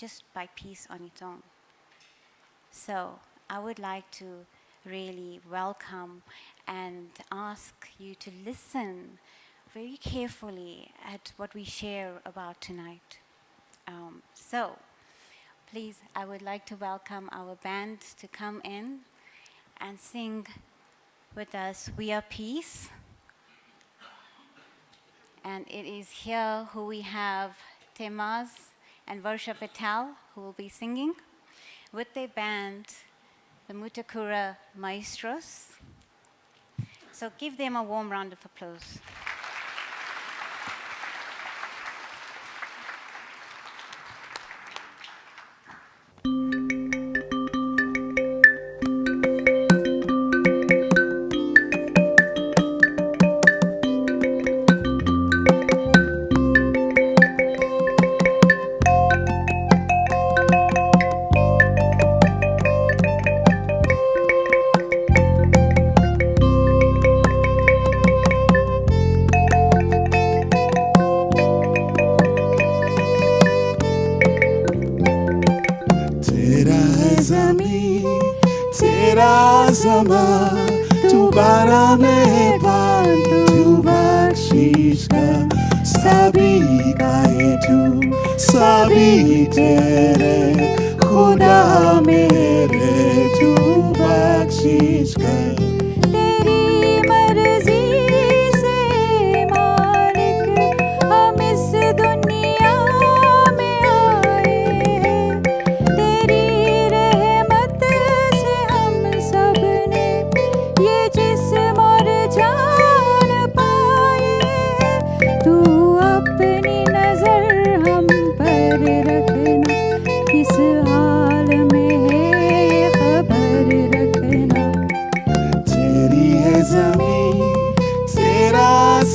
just by peace on its own. So I would like to really welcome and ask you to listen very carefully at what we share about tonight. So please, I would like to welcome our band to come in and sing with us, We Are Peace. And it is here who we have Tirmuz and Varsha Patel who will be singing with their band, the Mutakura Maestros. So give them a warm round of applause. Sama tu bara meheban tu bakshish ka sabhi ka hai tu sabhi tere khuda mere tu bakshish ka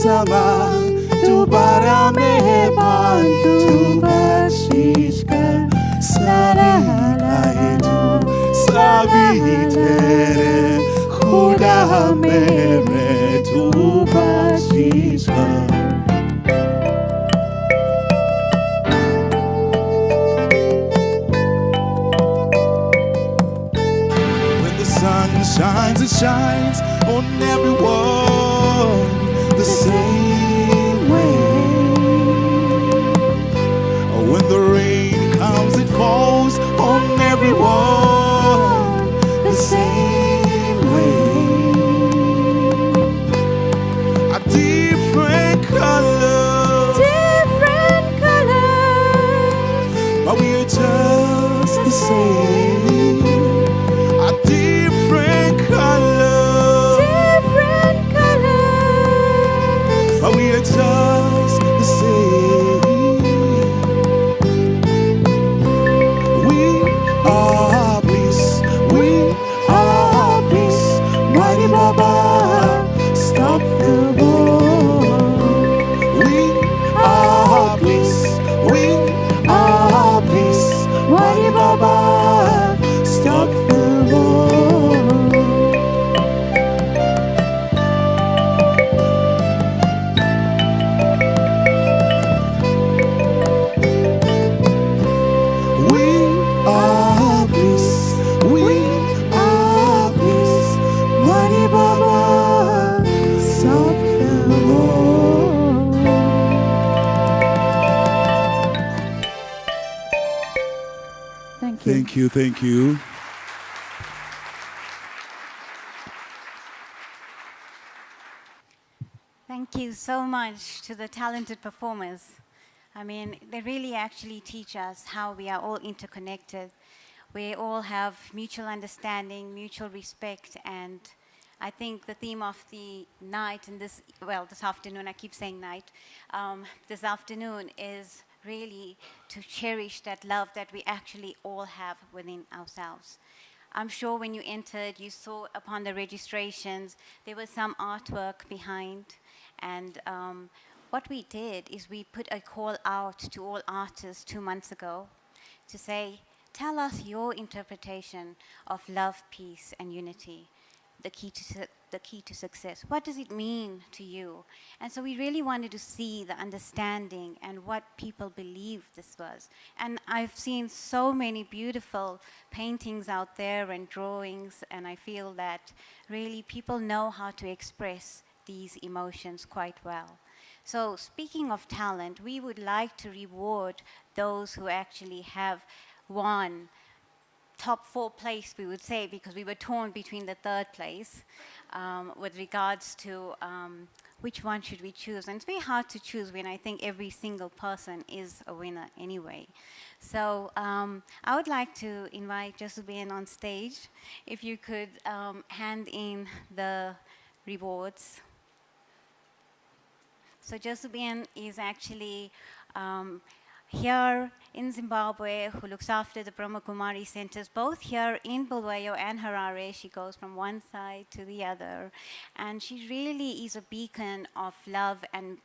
Sama tu bara meheban tu bakshish ka sabhi ka hai tu sabhi tere khuda mere tu bakshish ka. When the sun shines, it shines on everyone the same way. When the rain comes, it falls on everyone the same way. A different colors, but we are just the same. A different colors, but we are just the same. We are peace, we are peace. Mighty Baba, stop the war. We are peace, we are peace. Mighty Baba, stop the war. Thank you. Thank you so much to the talented performers. I mean, they really actually teach us how we are all interconnected. We all have mutual understanding, mutual respect, and I think the theme of the night and this afternoon, I keep saying night, this afternoon is really to cherish that love that we actually all have within ourselves. I'm sure when you entered, you saw upon the registrations, there was some artwork behind. And what we did is we put a call out to all artists 2 months ago to say, tell us your interpretation of love, peace, and unity. the key to success. What does it mean to you? And so we really wanted to see the understanding and what people believe this was. And I've seen so many beautiful paintings out there and drawings, and I feel that really people know how to express these emotions quite well. So speaking of talent, we would like to reward those who actually have won top 4 place, we would say, because we were torn between the 3rd place with regards to which one should we choose. And it's very hard to choose when I think every single person is a winner anyway. So I would like to invite Josephine on stage. If you could hand in the rewards. So Josephine is actually here in Zimbabwe, who looks after the Brahma Kumari centers, both here in Bulawayo and Harare. She goes from one side to the other. And she really is a beacon of love and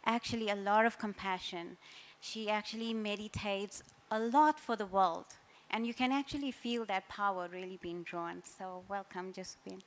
actually a lot of compassion. She actually meditates a lot for the world. And you can actually feel that power really being drawn. So welcome, Josephine.